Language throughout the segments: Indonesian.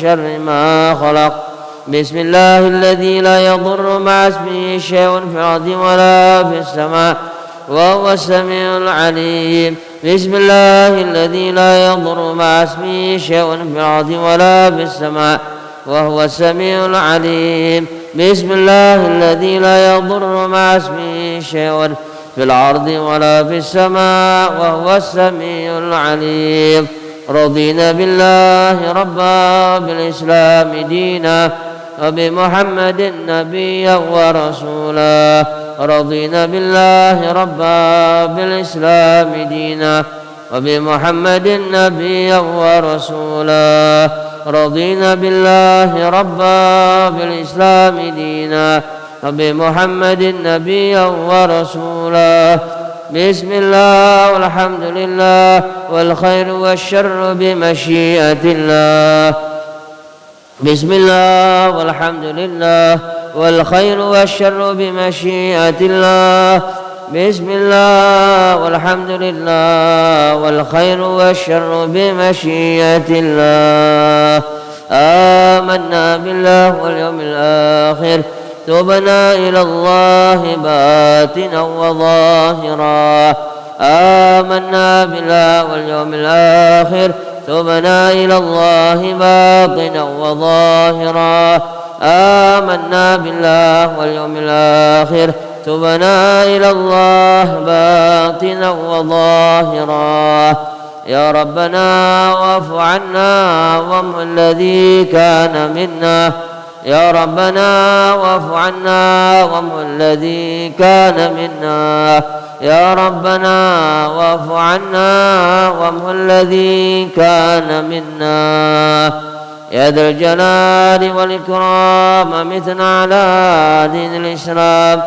شر ما خلق. بسم الله الذي لا يضر مع اسمه شيء في الأرض ولا في السماء وهو السميع العليم. بسم الله الذي لا يضر مع اسمه شيء في الأرض ولا في السماء وهو السميع العليم. بسم الله الذي لا يضر مع اسمه شيء في الأرض ولا في السماء وهو السميع العليم. رضينا بالله ربا بالإسلام دينا وبمحمد نبيا ورسولا. رضينا بالله ربا بالإسلام دينا وبمحمد نبيا ورسولا. رضينا بالله ربا بالإسلام دينا وبمحمد نبيا ورسولا. بسم الله والحمد لله والخير والشر بمشيئة الله. بسم الله والحمد لله والخير والشر بمشيئة الله. بسم الله والحمد لله والخير والشر بمشيئة الله. آمنا بالله واليوم الآخر تبنا إلى الله باطنا وظاهرا. آمنا بالله واليوم الآخر تبنا إلى الله باطنا وظاهرا. آمنا بالله واليوم الآخر تبنا إلى الله باطنا وظاهرا. يا ربنا واعف عنا وامح الذي كان منا. يا ربنا واعف عنا وامح الذي كان منا. يا ربنا واعف عنا وامح الذي كان منا. يا ذا الجلال والإكرام أمتنا على دين الإسلام.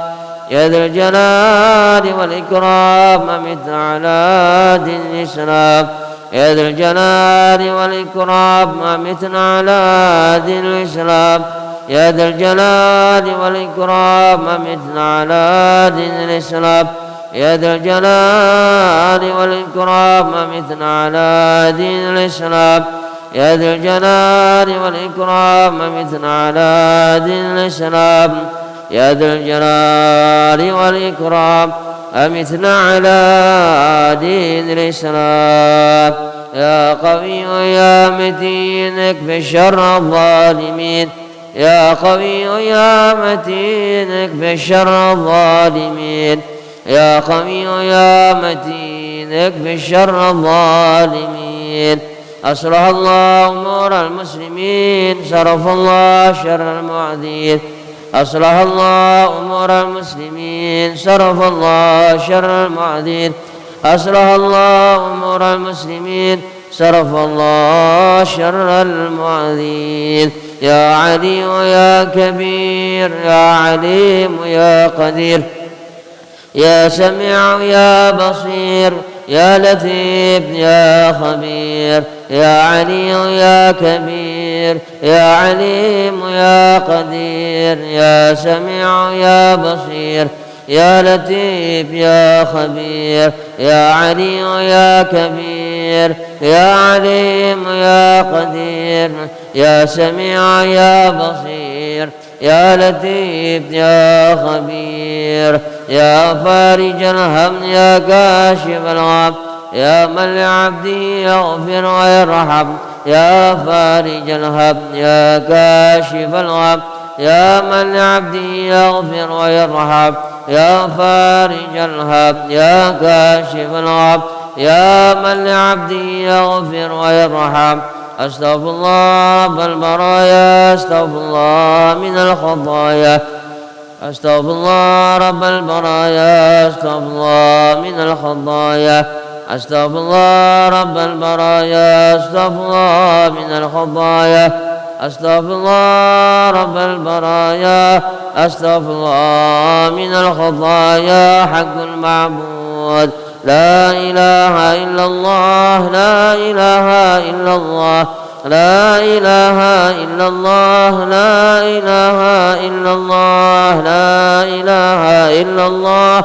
يا ذا الجلال والإكرام أمتنا على دين الإسلام. يا ذا الجلال والإكرام أمتنا على دين الإسلام. يا ذا الجلال والإكرام أمتنا على دين الإسلام. يا ذا الجلال والإكرام أمتنا على دين الإسلام. يا ذا الجلال والإكرام أمتنا على دين الإسلام. يا ذا الجلال والإكرام أمتنا على دين الإسلام. يا قوي يا متين اكف شر الظالمين. يا قوي يا متين اكف شر الظالمين. يا قوي يا متين اكف شر الظالمين. أصلح الله أمور المسلمين صرف الله شر المعدين. أصلح الله أمور المسلمين صرف الله شر المعدين. أصلح الله أمور المسلمين صرف الله شر المعدين. يا علي يا كبير يا عليم يا قدير يا سميع يا بصير يا لطيف يا خبير. يا علي يا كبير يا عليم يا قدير يا سميع يا بصير يا لطيف يا خبير. يا علي يا كبير يا عليم يا قدير يا سميع يا بصير يا لطيف يا خبير. يا فارج الهم يا كاشف الغم يا من لعبده يغفر ويرحم. يا فارج الهم يا كاشف الغم يا من لعبده يغفر ويرحم. يا فارج الهم يا كاشف الغم يا من لعبده يغفر ويرحم. أستغفر الله رب البرايا أستغفر الله من الخطايا. أستغفر الله رب البرايا أستغفر الله من الخطايا. أستغفر الله رب البرايا أستغفر الله من الخطايا. أستغفر الله رب البرايا أستغفر الله من الخطايا. حق المعبود لا إله إلا الله لا إله إلا الله لا إله إلا الله لا إله إلا الله لا إله إلا الله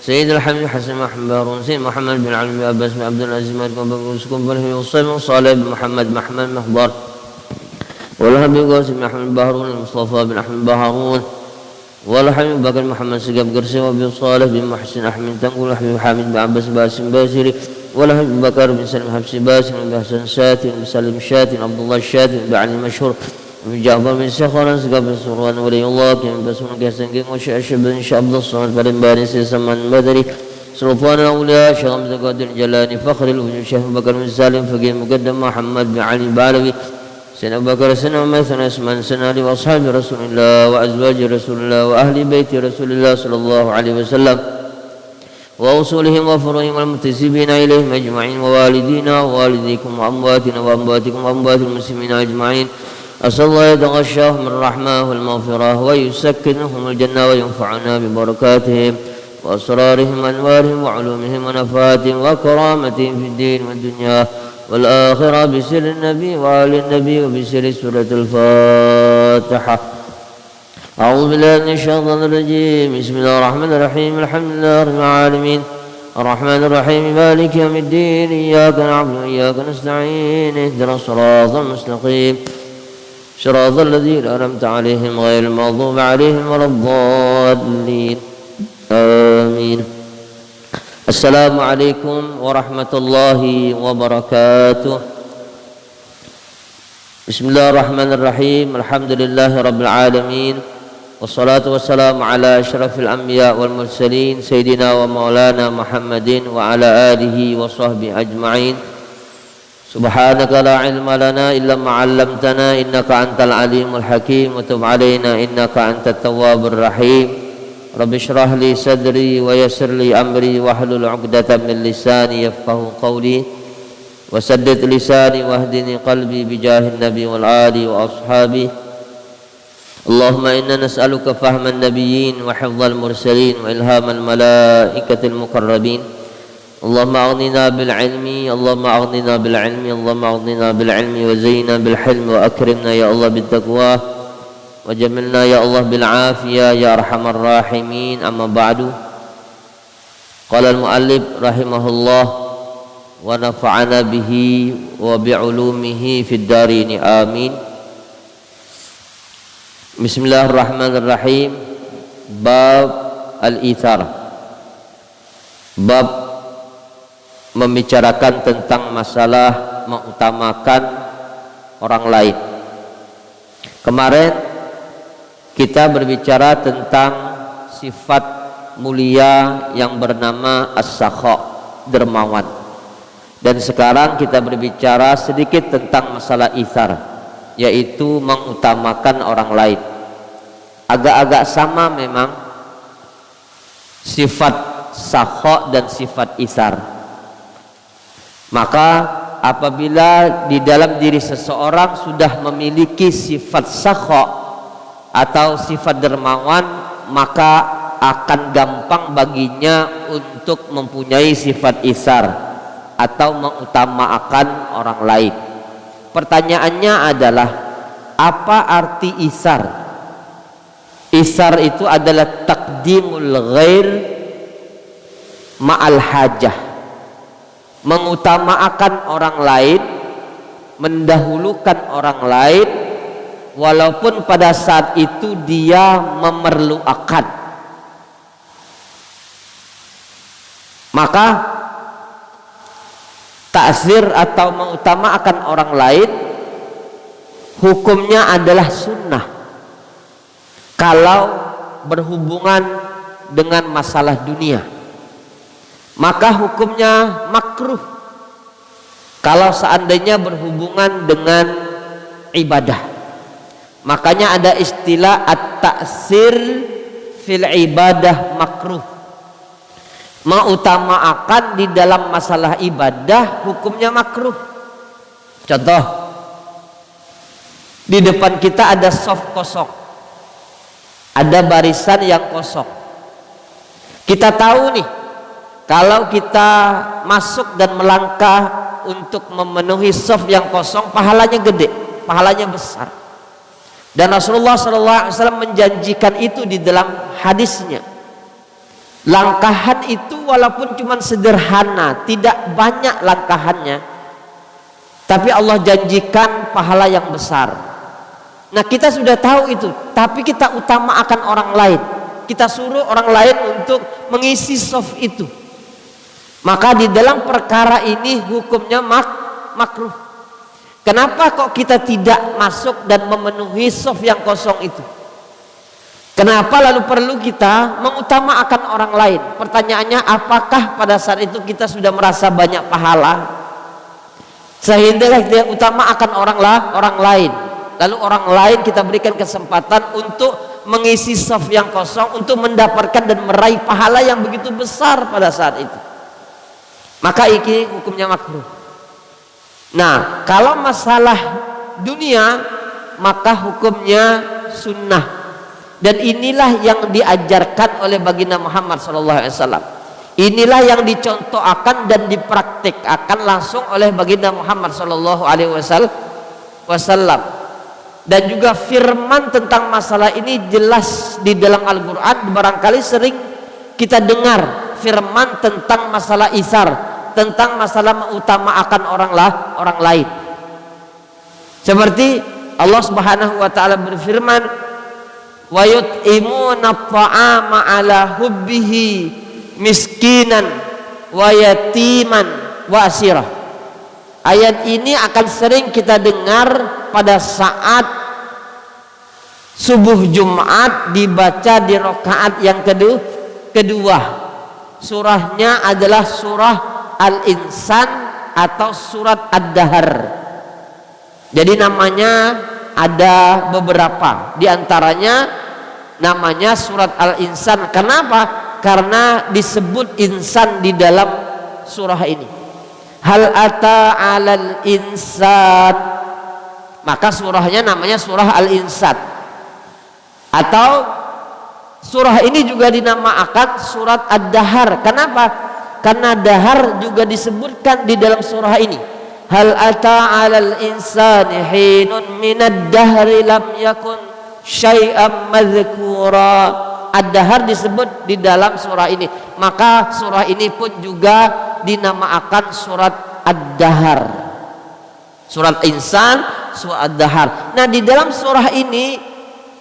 سيد الحمد حسن محمد هارون سيد محمد بن علي بن عباس بن عبد العزيز مالك بن بكر سكون بن حسين بن صالح بن محمد مخبر والحبيب قاسم بن أحمد بهارون المصطفى بن أحمد بهارون والحبيب بكر محمد سقف قرسي وابن صالح بن محسن أحمد تنقل الحبيب حامد بن عباس باسم باسري والحبيب بكر بن سلم حبسي باسم بن حسن ساتن بن سلم شاتن عبد الله الشاتن بن علي المشهور بن جعفر بن سخر سقف بن سروان ولي الله كم بسم كحسن كم وشأشب بن شعب الصمد بن باري سيسمان بدري سلطان الأولياء شيخ عبد القادر الجلاني فخر الوجود شيخ بكر بن سالم فقيه مقدم محمد بن علي البعلوي سنة بكر سنة عمر سنة عثمان سنة علي وأصحاب رسول الله وأزواج رسول الله وأهل بيت رسول الله صلى الله عليه وسلم وأصولهم وفروعهم والمنتسبين إليهم أجمعين ووالدينا ووالديكم وأمواتنا وأمواتكم وأموات المسلمين أجمعين أسأل الله يتغشاهم من الرحمة والمغفرة ويسكنهم الجنة وينفعنا ببركاتهم وأسرارهم وأنوارهم وعلومهم ونفاتهم وكرامتهم في الدين والدنيا والآخرة بسر النبي وآل النبي وبسر سورة الفاتحة. أعوذ بالله من الشيطان الرجيم. بسم الله الرحمن الرحيم. الحمد لله رب العالمين الرحمن الرحيم مالك يوم الدين إياك نعبد وإياك نستعين اهدنا الصراط المستقيم صراط الذين أنعمت عليهم غير المغضوب عليهم ولا الضالين آمين. Assalamualaikum warahmatullahi wabarakatuh. Bismillahirrahmanirrahim. Alhamdulillahi rabbil alamin. Wassalatu wassalamu ala asyrafil anbiya wal mursalin Sayyidina wa maulana Muhammadin wa ala alihi wa sahbihi ajma'in. Subhanaka la ilma lana illa ma 'allamtana innaka antal alimul hakim wa tub 'alaina innaka antat tawwabur rahim. Rabbi shrah li sadri wa yassir li amri wahlul 'uqdatam min lisani yafqahu qawli wa saddid lisani wahdini qalbi bijahin nabi wal ali wa ashabi. Allahumma inna nas'aluka fahman nabiyyin wa hifdzal mursalin wa ilhamal malaikatil muqarrabin. Allahumma aghnina bil ilmi Allahumma aghnina bil ilmi Allahumma aghnina bil ilmi wa zayyina bil hilmi wa akrimna ya Allah bit taqwa وجملنا يا الله بالعافية يا أرحم الراحمين. أما بعد قال المؤلف رحمه الله ونفعنا به وبعلومه في الدارين آمين. بسم الله الرحمن الرحيم. باب al-ithar, bab membicarakan tentang masalah mengutamakan orang lain. Kemarin kita berbicara tentang sifat mulia yang bernama as-sakha, dermawan. Dan sekarang kita berbicara sedikit tentang masalah ithar, yaitu mengutamakan orang lain. Agak-agak sama memang sifat sakha dan sifat ithar. Maka apabila di dalam diri seseorang sudah memiliki sifat sakha atau sifat dermawan, maka akan gampang baginya untuk mempunyai sifat itsar atau mengutamakan orang lain. Pertanyaannya adalah, apa arti itsar? Itsar itu adalah taqdimul ghair ma'al hajah, mengutamakan orang lain, mendahulukan orang lain walaupun pada saat itu dia memerlukan. Maka ta'zir atau mengutamakan orang lain hukumnya adalah sunnah kalau berhubungan dengan masalah dunia. Maka hukumnya makruh kalau seandainya berhubungan dengan ibadah. Makanya ada istilah at-ta'sir fil ibadah makruh, mengutamakan di dalam masalah ibadah hukumnya makruh. Contoh, di depan kita ada saf kosong, ada barisan yang kosong. Kita tahu nih, kalau kita masuk dan melangkah untuk memenuhi saf yang kosong, pahalanya gede, pahalanya besar. Dan Rasulullah SAW menjanjikan itu di dalam hadisnya. Langkahan itu walaupun cuma sederhana, tidak banyak langkahannya, tapi Allah janjikan pahala yang besar. Nah, kita sudah tahu itu, tapi kita utamakan orang lain. Kita suruh orang lain untuk mengisi soft itu. Maka di dalam perkara ini hukumnya makruh. Kenapa kok kita tidak masuk dan memenuhi soft yang kosong itu? Kenapa lalu perlu kita mengutamakan orang lain? Pertanyaannya, apakah pada saat itu kita sudah merasa banyak pahala sehingga kita utamakan orang lain? Lalu orang lain kita berikan kesempatan untuk mengisi saf yang kosong, untuk mendapatkan dan meraih pahala yang begitu besar pada saat itu. Maka ini hukumnya makruh. Nah, kalau masalah dunia, maka hukumnya sunnah. Dan inilah yang diajarkan oleh baginda Muhammad SAW. Inilah yang dicontohkan dan dipraktikkan langsung oleh baginda Muhammad SAW. Dan juga firman tentang masalah ini jelas di dalam Al-Quran. Barangkali sering kita dengar firman tentang masalah isar, tentang masalah mengutamakan orang lain. Seperti Allah Subhanahu wa taala berfirman, wa yut'imuna ta'ama ala hubbihi miskinan wa yatiman wa asirah. Ayat ini akan sering kita dengar pada saat subuh Jumat dibaca di rakaat yang kedua. Surahnya adalah surah Al-Insan atau surat Ad-Dahr. Jadi namanya ada beberapa, di antaranya namanya surat Al-Insan. Kenapa? Karena disebut insan di dalam surah ini. Hal ata 'alal insan, maka surahnya namanya surah Al-Insan. Atau surah ini juga dinamakan surat Ad-Dahr. Kenapa? Karena dahar juga disebutkan di dalam surah ini. Hal ata 'alal insani hinun minad dahri lam yakun syai'am madzkura. Ad-Dahr disebut di dalam surah ini. Maka surah ini pun juga dinamakan surat Ad-Dahr. Surat Insan, surat Ad-Dahr. Nah, di dalam surah ini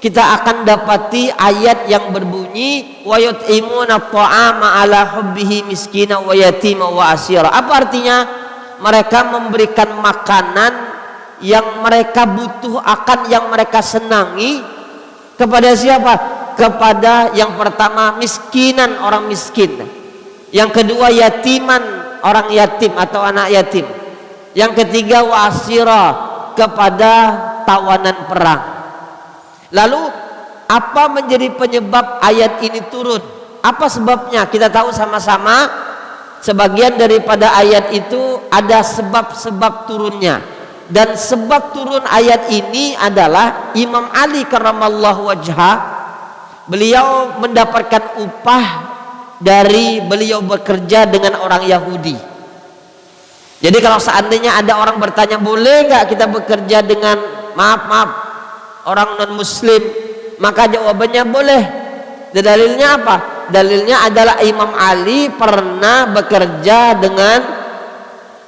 kita akan dapati ayat yang berbunyi wa yut'imuna ta'ama ala hubbihi miskina wa yatima wa asira. Apa artinya? Mereka memberikan makanan yang mereka butuh, akan yang mereka senangi kepada siapa? Kepada yang pertama miskinan, orang miskin. Yang kedua yatiman, orang yatim atau anak yatim. Yang ketiga wa asira, kepada tawanan perang. Lalu apa menjadi penyebab ayat ini turun? Apa sebabnya? Kita tahu sama-sama sebagian daripada ayat itu ada sebab-sebab turunnya. Dan sebab turun ayat ini adalah Imam Ali karramallahu wajhah. Beliau mendapatkan upah dari beliau bekerja dengan orang Yahudi. Jadi kalau seandainya ada orang bertanya, boleh nggak kita bekerja dengan maaf orang non muslim, maka jawabannya boleh. Dan dalilnya apa? Dalilnya adalah Imam Ali pernah bekerja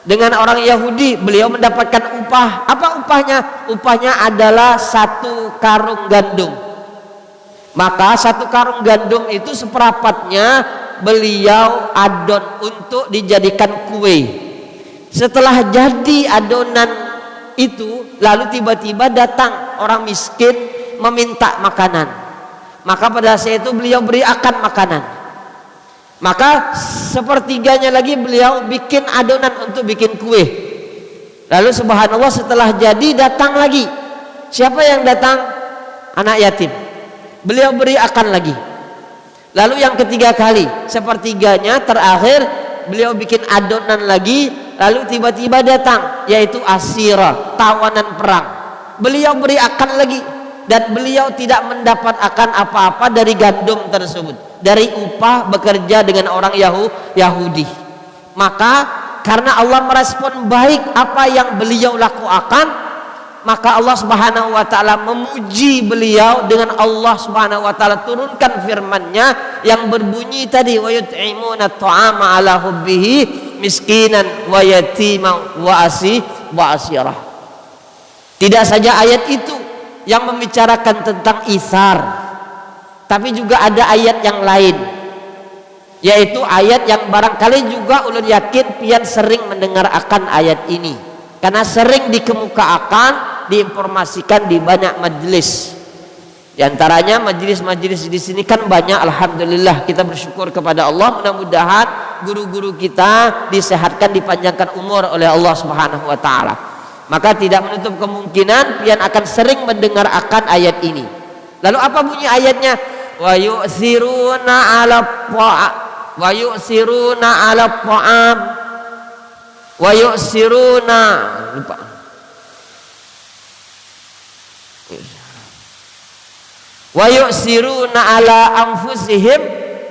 dengan orang Yahudi. Beliau mendapatkan upah. Apa upahnya? Upahnya adalah 1 karung gandum. Maka 1 karung gandum itu seperempatnya beliau adon untuk dijadikan kue. Setelah jadi adonan itu, lalu tiba-tiba datang orang miskin meminta makanan. Maka pada saat itu beliau beri akan makanan. Maka sepertiganya lagi beliau bikin adonan untuk bikin kue. Lalu subhanallah setelah jadi datang lagi. Siapa yang datang? Anak yatim. Beliau beri akan lagi. Lalu yang ketiga kali, sepertiganya terakhir beliau bikin adonan lagi. Lalu tiba-tiba datang, yaitu asira, tawanan perang. Beliau beri akan lagi. Dan beliau tidak mendapat akan apa-apa dari gandum tersebut, dari upah bekerja dengan orang Yahudi. Maka karena Allah merespon baik apa yang beliau lakukan, maka Allah Subhanahu wa taala memuji beliau dengan Allah Subhanahu wa taala turunkan firman-Nya yang berbunyi tadi, wa yut'imuna at'ama ala hubbihi miskinan wa yatiman wa asirah. Tidak saja ayat itu yang membicarakan tentang isar, tapi juga ada ayat yang lain, yaitu ayat yang barangkali juga ulun yakin pian sering mendengar akan ayat ini, karena sering dikemukakan, diinformasikan di banyak majelis. Di antaranya majelis-majelis di sini kan banyak, alhamdulillah, kita bersyukur kepada Allah. Mudah-mudahan guru-guru kita disehatkan, dipanjangkan umur oleh Allah Subhanahu wa taala. Maka tidak menutup kemungkinan pian akan sering mendengar akan ayat ini. Lalu apa bunyi ayatnya? Wa yu'siruna 'ala wa yu'siruna 'ala ta'am wa yu'siruna, lupa, wa yu'siruna 'ala anfusihim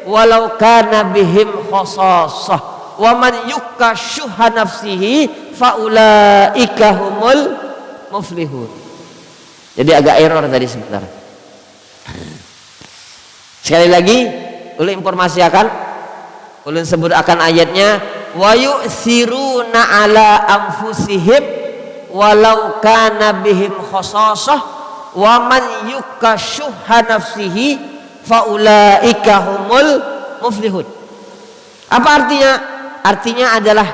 walau kana bihim khasasah wa man yukka syuha nafsihi faulaika humul muflihun. Jadi agak error tadi sebentar. Sekali lagi ulun informasikan, ulun sebut akan ayatnya, wa yu'siruna 'ala anfusihim walau kana bihim khasasah wa man yukka syuha nafsihi faulaika humul muflihun. Apa artinya? Artinya adalah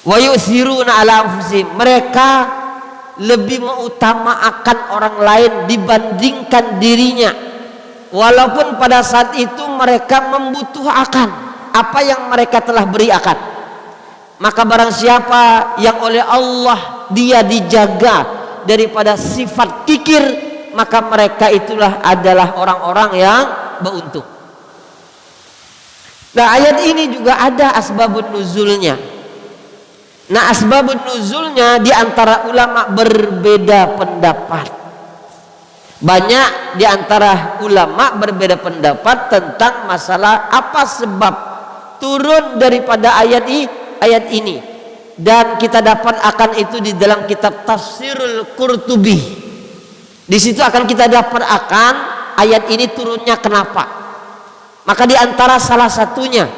wa yu'siruna 'ala anfusihim, mereka lebih mengutamakan orang lain dibandingkan dirinya, walaupun pada saat itu mereka membutuhkan apa yang mereka telah beri akan. Maka barang siapa yang oleh Allah dia dijaga daripada sifat kikir, maka mereka itulah adalah orang-orang yang beruntung. Nah, ayat ini juga ada asbabun nuzulnya. Nah, asbabun nuzulnya di antara ulama berbeda pendapat. Banyak di antara ulama berbeda pendapat tentang masalah apa sebab turun daripada ayat ini. Dan kita dapat akan itu di dalam kitab Tafsirul Qurtubi. Di situ akan kita dapat akan ayat ini turunnya kenapa. Maka di antara salah satunya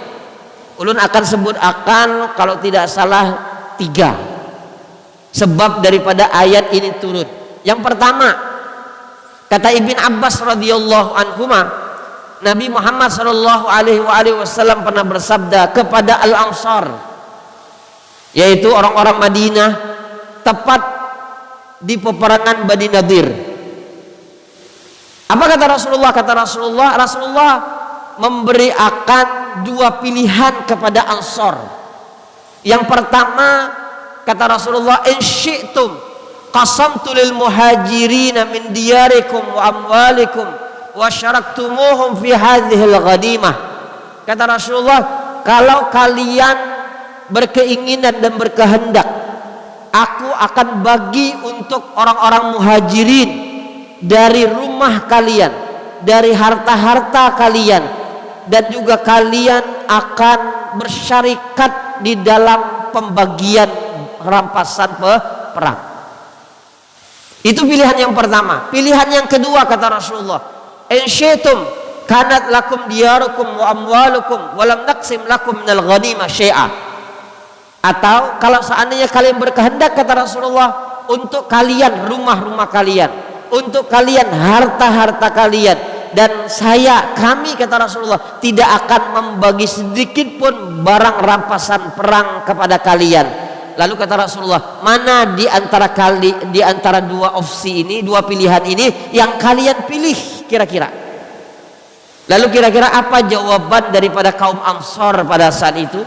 ulun akan sebut akan, kalau tidak salah 3 sebab daripada ayat ini turun. Yang pertama, kata Ibn Abbas radhiyallahu anhuma, Nabi Muhammad sallallahu alaihi wasallam pernah bersabda kepada Al-Ansar, yaitu orang-orang Madinah, tepat di peperangan Bani Nadir. Apa kata Rasulullah? Kata Rasulullah memberi akan 2 pilihan kepada Ansar. Yang pertama, kata Rasulullah, in syi'tum qasamtu lil muhajirina min diyarikum wa amwalikum wa syaraktumuhum fi hadhil ghadimah. Kata Rasulullah, kalau kalian berkeinginan dan berkehendak, aku akan bagi untuk orang-orang muhajirin dari rumah kalian, dari harta-harta kalian, dan juga kalian akan bersyarikat di dalam pembagian rampasan perang. Itu pilihan yang pertama. Pilihan yang kedua, kata Rasulullah, in syi'tum kanat lakum diyarukum wa amwalukum wa lam naqsim lakum minal ghanimah syai'a. Atau kalau seandainya kalian berkehendak, kata Rasulullah, untuk kalian rumah-rumah kalian, untuk kalian harta-harta kalian, dan kami kata Rasulullah tidak akan membagi sedikit pun barang rampasan perang kepada kalian. Lalu kata Rasulullah, mana di antara 2 opsi ini, 2 pilihan ini yang kalian pilih kira-kira? Lalu kira-kira apa jawaban daripada kaum Ansar pada saat itu?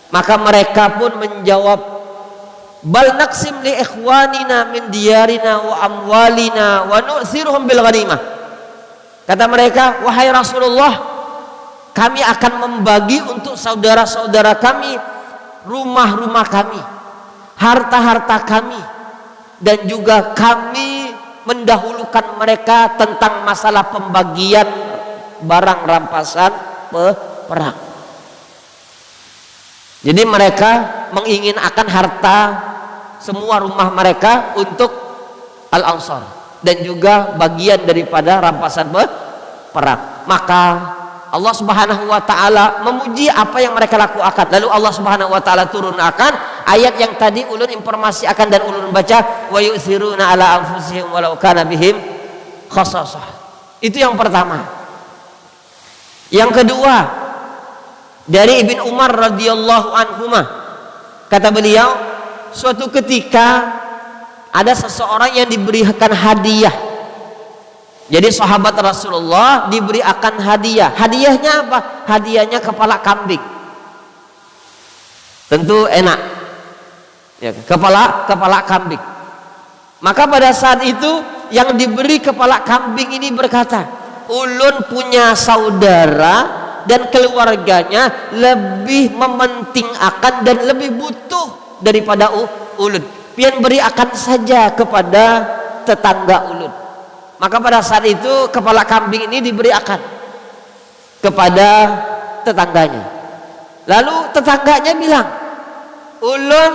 Maka mereka pun menjawab, bal naqsim li ikhwanina min diyarina wa amwalina wa nu'thiruhum bil ghanimah. Kata mereka, wahai Rasulullah, kami akan membagi untuk saudara-saudara kami rumah-rumah kami, harta-harta kami, dan juga kami mendahulukan mereka tentang masalah pembagian barang rampasan perang. Jadi mereka menginginkan harta semua rumah mereka untuk Al-Ansar dan juga bagian daripada rampasan perang. Maka Allah Subhanahu wa taala memuji apa yang mereka lakukan. Lalu Allah Subhanahu wa taala turunkan ayat yang tadi ulun informasi akan dan ulun baca, wa yu'thiruna ala anfusihim walau kana bihim khasasah. Itu yang pertama. Yang kedua, dari Ibn Umar radhiyallahu anhuma, kata beliau, suatu ketika ada seseorang yang diberikan hadiah. Jadi sahabat Rasulullah diberi akan hadiah. Hadiahnya apa? Hadiahnya kepala kambing. Tentu enak. Ya, kepala kambing. Maka pada saat itu yang diberi kepala kambing ini berkata, ulun punya saudara dan keluarganya lebih mementingkan dan lebih butuh daripada ulun. Pian beri akan saja kepada tetangga ulun. Maka pada saat itu kepala kambing ini diberi akan kepada tetangganya. Lalu tetangganya bilang, ulun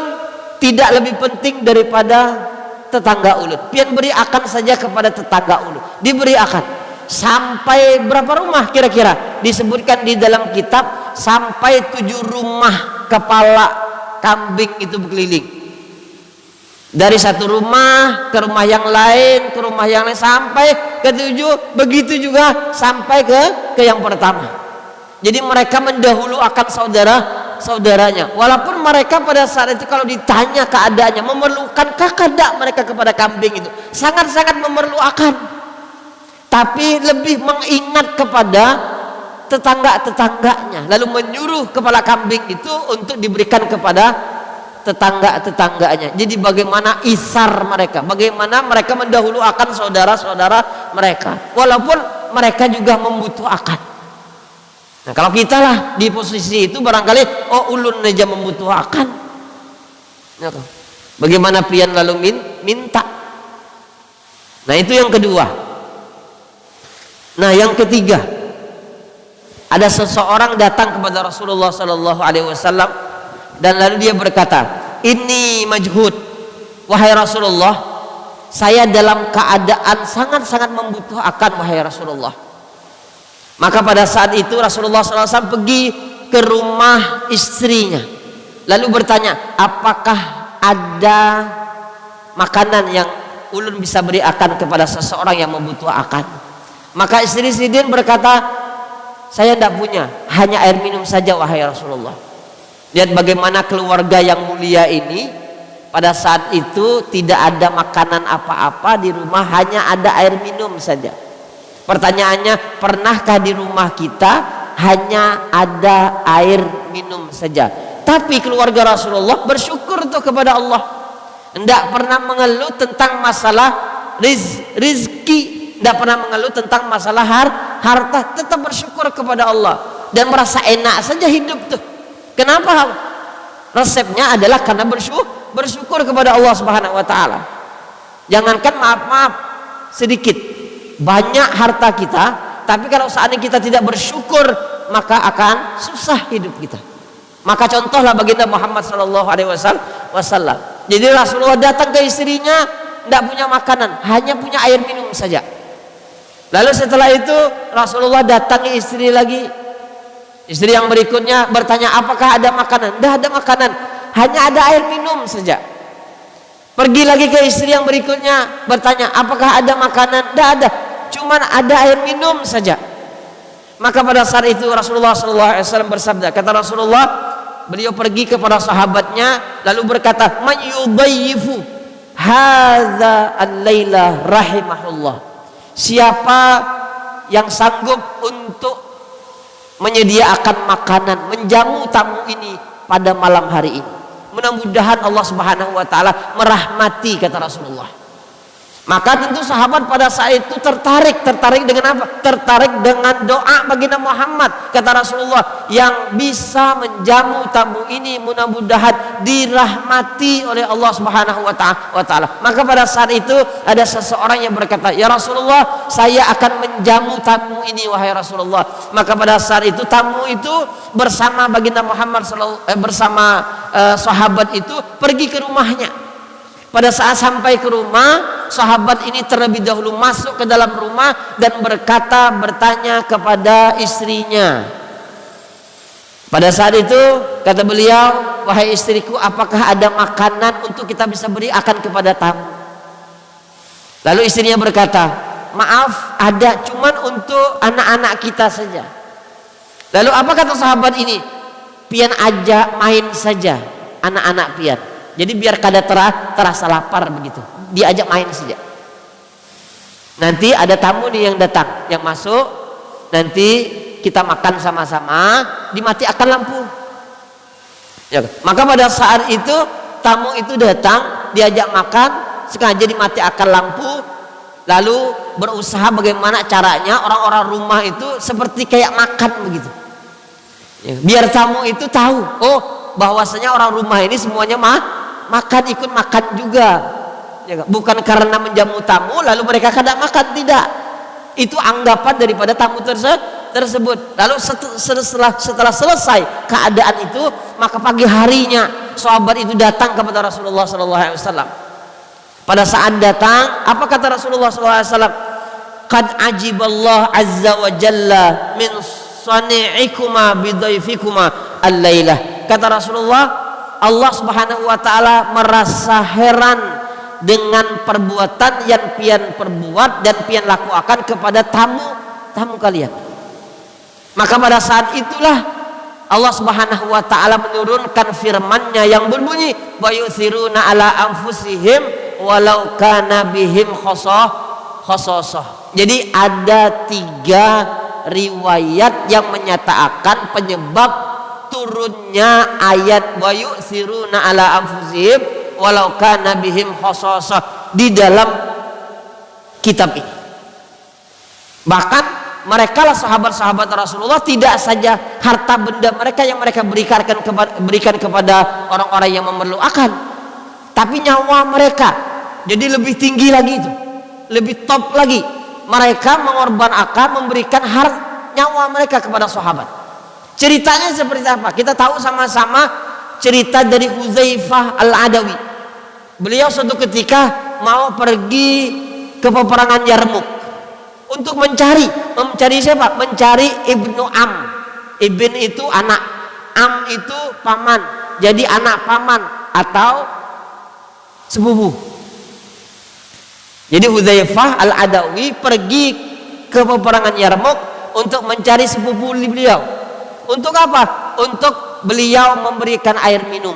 tidak lebih penting daripada tetangga ulun. Pian beri akan saja kepada tetangga ulun. Diberi akan sampai berapa rumah kira-kira? Disebutkan di dalam kitab sampai 7 rumah kepala kambing itu berkeliling. Dari satu rumah ke rumah yang lain, ke rumah yang lain sampai ke 7, begitu juga sampai ke yang pertama. Jadi mereka mendahulu akan saudaranya. Walaupun mereka pada saat itu kalau ditanya keadaannya, memerlukankah kada mereka kepada kambing itu? Sangat-sangat memerlukan. Tapi lebih mengingat kepada tetangga-tetangganya, lalu menyuruh kepala kambing itu untuk diberikan kepada tetangga-tetangganya. Jadi bagaimana isar mereka, bagaimana mereka mendahulu akan saudara-saudara mereka, walaupun mereka juga membutuhkan. Nah, kalau kita lah di posisi itu barangkali ulun aja membutuhkan. Ya, bagaimana pian lalu minta. Nah, itu yang kedua. Nah, yang ketiga, ada seseorang datang kepada Rasulullah sallallahu alaihi wasallam dan lalu dia berkata, ini majhud, wahai Rasulullah, saya dalam keadaan sangat-sangat membutuhkan, wahai Rasulullah. Maka pada saat itu Rasulullah SAW pergi ke rumah istrinya, lalu bertanya, apakah ada makanan yang ulun bisa beri akan kepada seseorang yang membutuhkan? Maka istri Sidin berkata, saya tidak punya, hanya air minum saja, wahai Rasulullah. Lihat bagaimana keluarga yang mulia ini, pada saat itu tidak ada makanan apa-apa di rumah, hanya ada air minum saja. Pertanyaannya, pernahkah di rumah kita hanya ada air minum saja? Tapi keluarga Rasulullah bersyukur tuh kepada Allah, tidak pernah mengeluh tentang masalah rizki, tidak pernah mengeluh tentang masalah harta, tetap bersyukur kepada Allah dan merasa enak saja hidup tuh. Kenapa? Resepnya adalah karena bersyukur kepada Allah Subhanahu wa taala. Jangankan maaf sedikit, banyak harta kita, tapi kalau seandainya kita tidak bersyukur, maka akan susah hidup kita. Maka contohlah baginda Muhammad sallallahu alaihi wasallam. Jadi Rasulullah datang ke istrinya, tidak punya makanan, hanya punya air minum saja. Lalu setelah itu Rasulullah datangi istri lagi. Istri yang berikutnya bertanya, apakah ada makanan? Tidak ada makanan, hanya ada air minum saja. Pergi lagi ke istri yang berikutnya, bertanya, apakah ada makanan? Tidak ada, cuman ada air minum saja. Maka pada saat itu Rasulullah SAW bersabda, kata Rasulullah, beliau pergi kepada sahabatnya lalu berkata, man yudayyifu hadza al-laila rahimahullah. Siapa yang sanggup untuk menyediakan makanan, menjamu tamu ini pada malam hari ini, mudah-mudahan Allah Subhanahu wa taala merahmati, kata Rasulullah. Maka tentu sahabat pada saat itu tertarik dengan apa? Tertarik dengan doa baginda Muhammad, kata Rasulullah, yang bisa menjamu tamu ini mudah-mudahan dirahmati oleh Allah Subhanahu wa taala. Maka pada saat itu ada seseorang yang berkata, ya Rasulullah, saya akan menjamu tamu ini, wahai Rasulullah. Maka pada saat itu tamu itu bersama baginda Muhammad bersama sahabat itu pergi ke rumahnya. Pada saat sampai ke rumah, sahabat ini terlebih dahulu masuk ke dalam rumah dan bertanya kepada istrinya. Pada saat itu kata beliau, wahai istriku, apakah ada makanan untuk kita bisa beri akan kepada tamu? Lalu istrinya berkata, maaf, ada, cuman untuk anak-anak kita saja. Lalu apa kata sahabat ini? Pian aja main saja anak-anak pian. Jadi biar kada terasa lapar begitu. Diajak main saja. Nanti ada tamu nih yang datang, yang masuk, nanti kita makan sama-sama, dimatikan lampu. Ya, maka pada saat itu tamu itu datang, diajak makan, sengaja dimatikan lampu, lalu berusaha bagaimana caranya orang-orang rumah itu seperti kayak makan begitu. Ya, biar tamu itu tahu, oh bahwasanya orang rumah ini semuanya makan, ikut makan juga. Ya, bukan karena menjamu tamu lalu mereka kada makan, tidak. Itu anggapan daripada tamu tersebut. Lalu setelah selesai keadaan itu, maka pagi harinya sahabat itu datang kepada Rasulullah SAW. Pada saat datang, apa kata Rasulullah SAW? Qad ajiballah azza wa jalla min sani'ikuma bidhaifikuma al-lailah. Kata Rasulullah, Allah Subhanahu wa taala merasa heran dengan perbuatan yang pian perbuat dan pian lakukan kepada tamu kalian. Maka pada saat itulah Allah Subhanahu wa taala menurunkan firman-Nya yang berbunyi, wa yuthiruna ala anfusihim walau kana bihim khasasah. Jadi ada 3 riwayat yang menyatakan penyebab turunnya ayat wa yu'thiruna ala anfusihim walau kana bihim khasasah di dalam kitab ini. Bahkan mereka lah sahabat-sahabat Rasulullah, tidak saja harta benda mereka yang mereka berikan kepada orang-orang yang memerlukan, tapi nyawa mereka. Jadi lebih tinggi lagi itu, lebih top lagi. Mereka mengorbankan, memberikan nyawa mereka kepada sahabat. Ceritanya seperti apa? Kita tahu sama-sama cerita dari Hudzaifah Al-Adawi. Beliau suatu ketika mau pergi ke peperangan Yarmuk untuk mencari siapa? Mencari Ibnu Am. Ibn itu anak, Am itu paman. Jadi anak paman atau sepupu. Jadi Hudzaifah Al-Adawi pergi ke peperangan Yarmuk untuk mencari sepupu beliau. Untuk apa? Untuk beliau memberikan air minum.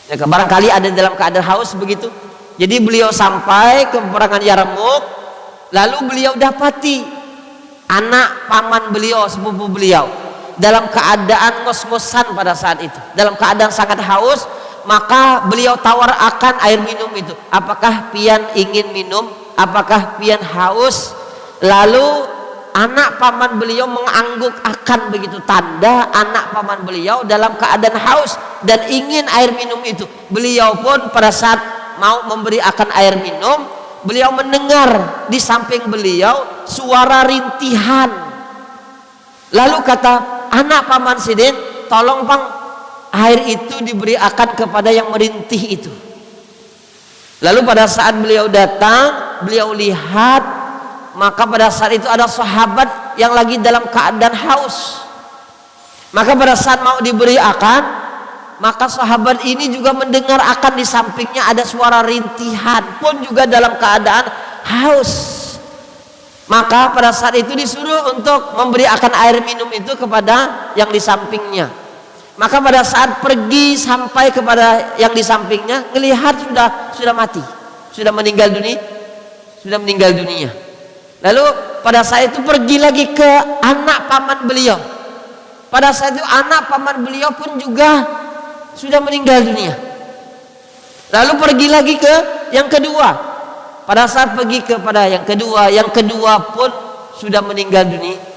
Ya, barangkali ada dalam keadaan haus begitu. Jadi beliau sampai ke peperangan Yarmuk, lalu beliau dapati anak paman beliau, sepupu beliau dalam keadaan ngos-ngosan pada saat itu, dalam keadaan sangat haus. Maka beliau tawar akan air minum itu. Apakah pian ingin minum? Apakah pian haus? Lalu anak paman beliau mengangguk akan begitu, tanda anak paman beliau dalam keadaan haus dan ingin air minum itu. Beliau pun pada saat mau memberi akan air minum, beliau mendengar di samping beliau suara rintihan. Lalu kata anak paman Sidin, tolong bang, air itu diberi akan kepada yang merintih itu. Lalu pada saat beliau datang, beliau lihat, maka pada saat itu ada sahabat yang lagi dalam keadaan haus. Maka pada saat mau diberi akan, maka sahabat ini juga mendengar akan di sampingnya ada suara rintihan, pun juga dalam keadaan haus. Maka pada saat itu disuruh untuk memberi akan air minum itu kepada yang di sampingnya. Maka pada saat pergi sampai kepada yang di sampingnya, melihat sudah mati, sudah meninggal dunia. Lalu pada saat itu pergi lagi ke anak paman beliau. Pada saat itu anak paman beliau pun juga sudah meninggal dunia. Lalu pergi lagi ke yang kedua. Pada saat pergi kepada yang kedua pun sudah meninggal dunia.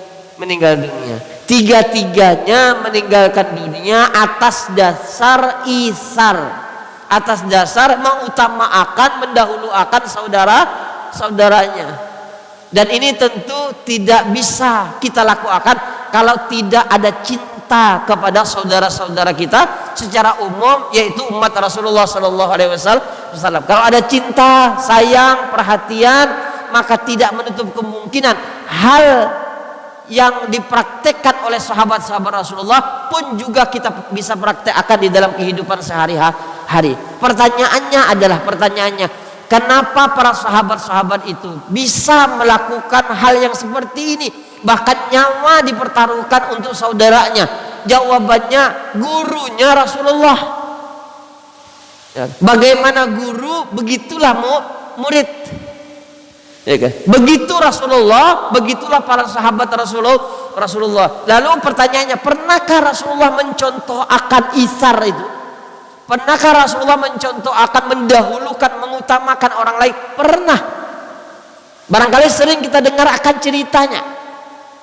Tiga-tiganya meninggalkan dunia atas dasar isar, atas dasar mengutamakan, mendahulukan saudaranya. Dan ini tentu tidak bisa kita lakukan kalau tidak ada cinta kepada saudara-saudara kita secara umum, yaitu umat Rasulullah SAW SAW. Kalau ada cinta, sayang, perhatian, maka tidak menutup kemungkinan hal yang dipraktekkan oleh sahabat-sahabat Rasulullah pun juga kita bisa praktekkan di dalam kehidupan sehari-hari. Pertanyaannya, kenapa para sahabat-sahabat itu bisa melakukan hal yang seperti ini, bahkan nyawa dipertaruhkan untuk saudaranya? Jawabannya, gurunya Rasulullah. Bagaimana guru, begitulah murid. Ya kan? Begitu Rasulullah, begitulah para sahabat Rasulullah. Lalu pertanyaannya, pernahkah Rasulullah mencontohkan isar itu? Pernahkah Rasulullah mencontohkan, mendahulukan, mengutamakan orang lain? Pernah. Barangkali sering kita dengar akan ceritanya.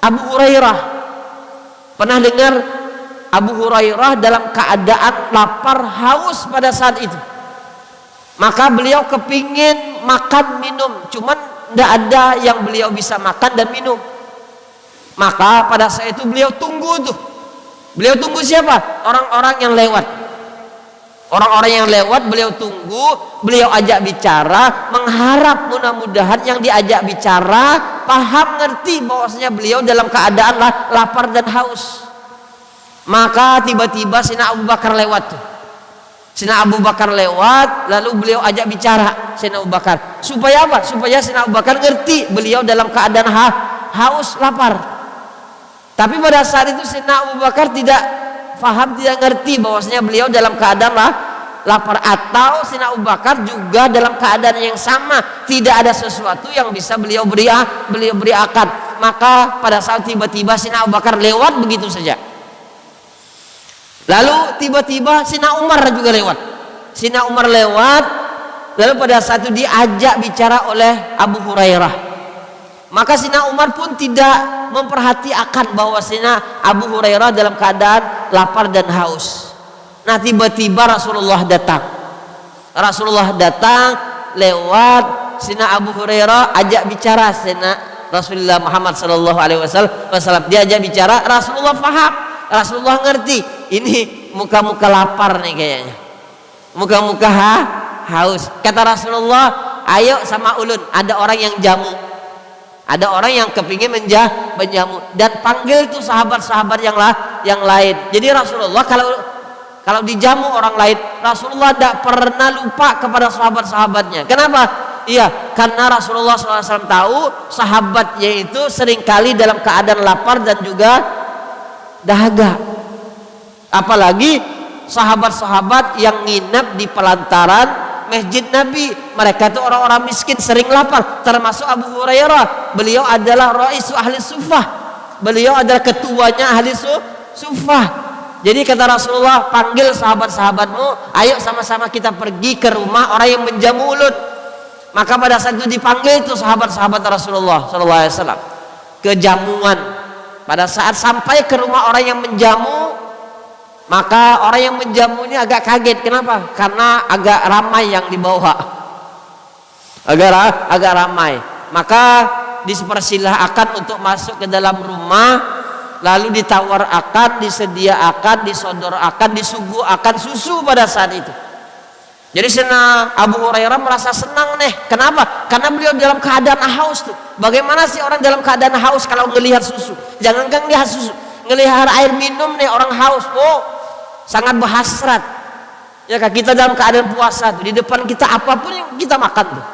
Abu Hurairah. Pernah dengar Abu Hurairah dalam keadaan lapar, haus pada saat itu. Maka beliau kepingin makan minum, cuman tidak ada yang beliau bisa makan dan minum. Maka pada saat itu beliau tunggu tuh. Beliau tunggu siapa? Orang-orang yang lewat. Orang-orang yang lewat beliau tunggu, beliau ajak bicara, mengharap mudah-mudahan yang diajak bicara paham, ngerti bahwasanya beliau dalam keadaan lapar dan haus. Maka tiba-tiba Sayyidina Abu Bakar lewat tuh. Sayyidina Abu Bakar lewat, lalu beliau ajak bicara Sayyidina Abu Bakar. Supaya apa? Supaya Sayyidina Abu Bakar ngerti beliau dalam keadaan haus, lapar. Tapi pada saat itu Sayyidina Abu Bakar tidak faham, tidak ngerti bahwasanya beliau dalam keadaan lapar, atau Sayyidina Abu Bakar juga dalam keadaan yang sama, tidak ada sesuatu yang bisa beliau berikan. Maka pada saat tiba-tiba Sayyidina Abu Bakar lewat begitu saja. Lalu tiba-tiba Sayyidina Umar juga lewat. Sayyidina Umar lewat, lalu pada saat itu diajak bicara oleh Abu Hurairah. Maka Sayyidina Umar pun tidak memperhatikan bahwa Sayyidina Abu Hurairah dalam keadaan lapar dan haus. Nah, tiba-tiba Rasulullah datang. Rasulullah datang lewat Sayyidina Abu Hurairah, ajak bicara Sayyidina Rasulullah Muhammad sallallahu alaihi wasallam. Dia ajak bicara, Rasulullah faham, Rasulullah ngerti. Ini muka-muka lapar nih kayaknya, muka-muka haus. Kata Rasulullah, ayo sama ulun, ada orang yang jamu, ada orang yang kepingin menjamu, dan panggil tuh sahabat-sahabat yang lain. Jadi Rasulullah kalau dijamu orang lain, Rasulullah tidak pernah lupa kepada sahabat-sahabatnya. Kenapa? Iya, karena Rasulullah SAW tahu sahabatnya itu seringkali dalam keadaan lapar dan juga dahaga. Apalagi sahabat-sahabat yang nginap di pelantaran Masjid Nabi, mereka itu orang-orang miskin, sering lapar. Termasuk Abu Hurairah, beliau adalah Raisu Ahli Suffah, beliau adalah ketuanya Ahli Suffah. Jadi kata Rasulullah, panggil sahabat-sahabatmu, ayo sama-sama kita pergi ke rumah orang yang menjamu ulun. Maka pada saat itu dipanggil itu sahabat-sahabat Rasulullah SAW ke jamuan. Pada saat sampai ke rumah orang yang menjamu, maka orang yang menjamu ini agak kaget. Kenapa? Karena agak ramai yang dibawa, agak ramai. Maka dipersilahkan untuk masuk ke dalam rumah, lalu ditawarakan, disediakan, disodorakan, disuguhkan susu pada saat itu. Jadi Sayyidina Abu Hurairah merasa senang nih. Kenapa? Karena beliau dalam keadaan haus tuh. Bagaimana sih orang dalam keadaan haus kalau melihat susu? Jangankan lihat susu, ngelihat air minum nih orang haus. Oh, sangat berhasrat. Ya kan, kita dalam keadaan puasa tuh, di depan kita apapun yang kita makan tuh,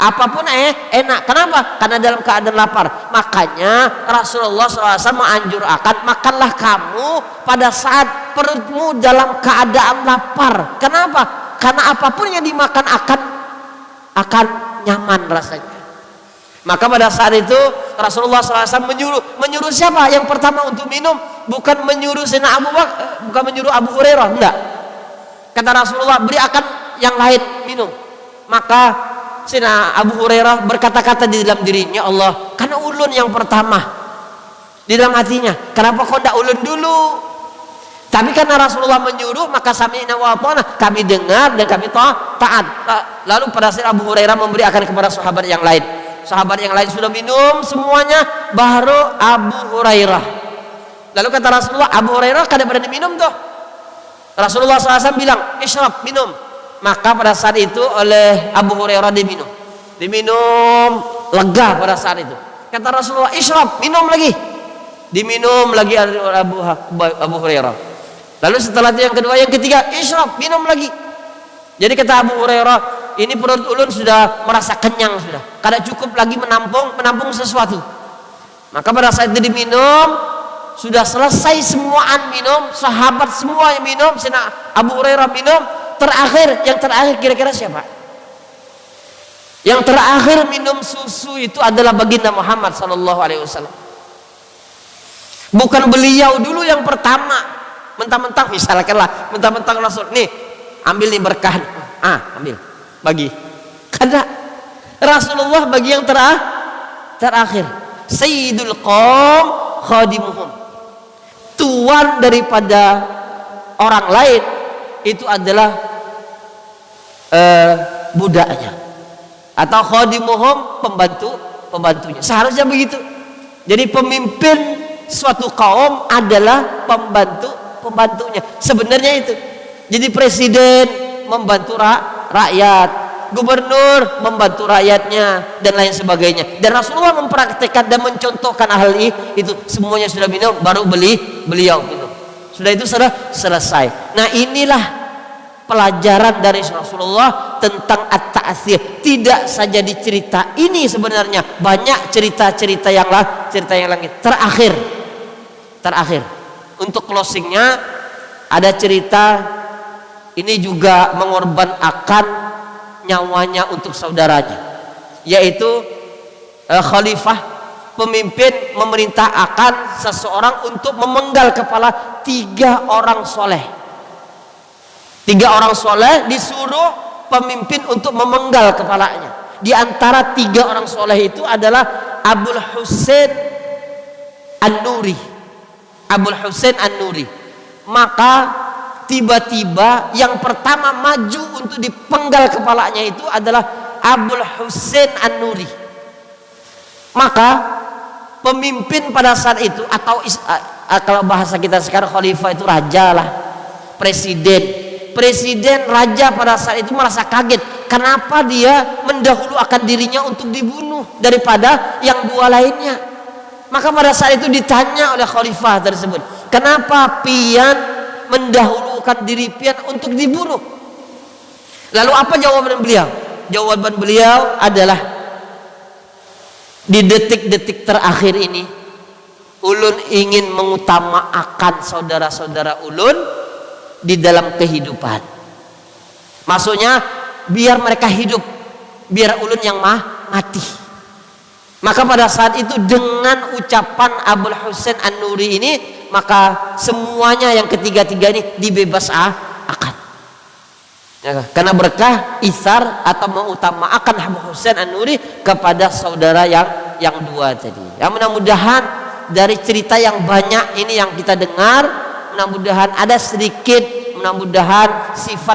apapun enak. Kenapa? Karena dalam keadaan lapar. Makanya Rasulullah SAW menganjurkan, makanlah kamu pada saat perutmu dalam keadaan lapar. Kenapa? Karena apapun yang dimakan akan nyaman rasanya. Maka pada saat itu Rasulullah SAW menyuruh siapa yang pertama untuk minum? Bukan menyuruh Sayyidina Abu Bakar, bukan menyuruh Abu Hurairah, enggak. Kata Rasulullah, beri akan yang lain minum. Maka Sayyidina Abu Hurairah berkata-kata di dalam dirinya, Allah, karena ulun yang pertama. Di dalam hatinya, kenapa kau tidak ulun dulu? Tapi karena Rasulullah menyuruh, maka sami'na wa ata'na, kami dengar dan kami taat. Lalu pada saat Abu Hurairah memberi akan kepada sahabat yang lain. Sahabat yang lain sudah minum semuanya, baru Abu Hurairah. Lalu kata Rasulullah, Abu Hurairah kada berani minum tuh. Rasulullah SAW bilang, isyrab, minum. Maka pada saat itu oleh Abu Hurairah diminum lega pada saat itu. Kata Rasulullah, isyrab, minum lagi. Diminum lagi oleh Abu Hurairah. Lalu setelah itu yang kedua, yang ketiga, isyrab, minum lagi. Jadi kata Abu Hurairah, ini perut ulun sudah merasa kenyang sudah, kada cukup lagi menampung sesuatu. Maka pada saat itu diminum, sudah selesai semuaan minum, sahabat semua yang minum, Abu Hurairah minum. Yang terakhir kira-kira siapa? Yang terakhir minum susu itu adalah baginda Muhammad sallallahu alaihi wasallam. Bukan beliau dulu yang pertama. Mentang-mentang mentang-mentang Rasul, nih ambil nih berkah. Ambil. Bagi. Karena Rasulullah bagi yang terakhir. Sayyidul qaum khadimuhum. Tuan daripada orang lain itu adalah budaknya, atau khadimuhum, pembantunya. Seharusnya begitu. Jadi pemimpin suatu kaum adalah pembantunya. Sebenarnya itu. Jadi presiden membantu rakyat, gubernur membantu rakyatnya, dan lain sebagainya. Dan Rasulullah mempraktekkan dan mencontohkan hal itu. Semuanya sudah minum, baru beliau minum. Sudah itu sudah selesai. Nah, inilah pelajaran dari Rasulullah tentang at-ta'sir. Tidak saja di cerita ini, sebenarnya banyak cerita-cerita yang lain. Terakhir untuk closingnya ada cerita ini juga mengorbankan nyawanya untuk saudaranya, yaitu khalifah, pemimpin memerintah akan seseorang untuk memenggal kepala 3 orang soleh. 3 orang soleh disuruh pemimpin untuk memenggal kepalanya. Di antara 3 orang soleh itu adalah Abul Husain An-Nuri. Maka tiba-tiba yang pertama maju untuk dipenggal kepalanya itu adalah Abul Husain An-Nuri. Maka pemimpin pada saat itu, atau kalau bahasa kita sekarang khalifah itu raja lah, presiden raja pada saat itu merasa kaget. Kenapa dia mendahulukan dirinya untuk dibunuh daripada yang 2 lainnya? Maka pada saat itu ditanya oleh khalifah tersebut, kenapa pian mendahulukan diri pian untuk dibunuh? Lalu apa jawaban beliau? Jawaban beliau adalah, di detik-detik terakhir ini ulun ingin mengutamakan saudara-saudara ulun di dalam kehidupan. Maksudnya biar mereka hidup, biar ulun yang mati. Maka pada saat itu dengan ucapan Abul Husain An-Nuri ini, maka semuanya yang ketiga-tiga ini dibebas akan. Ya, karena berkah isar atau mengutamakan Abul Husain An-Nuri kepada saudara yang 2 tadi. Ya, mudah-mudahan dari cerita yang banyak ini yang kita dengar, mudah-mudahan ada sedikit, mudah-mudahan sifat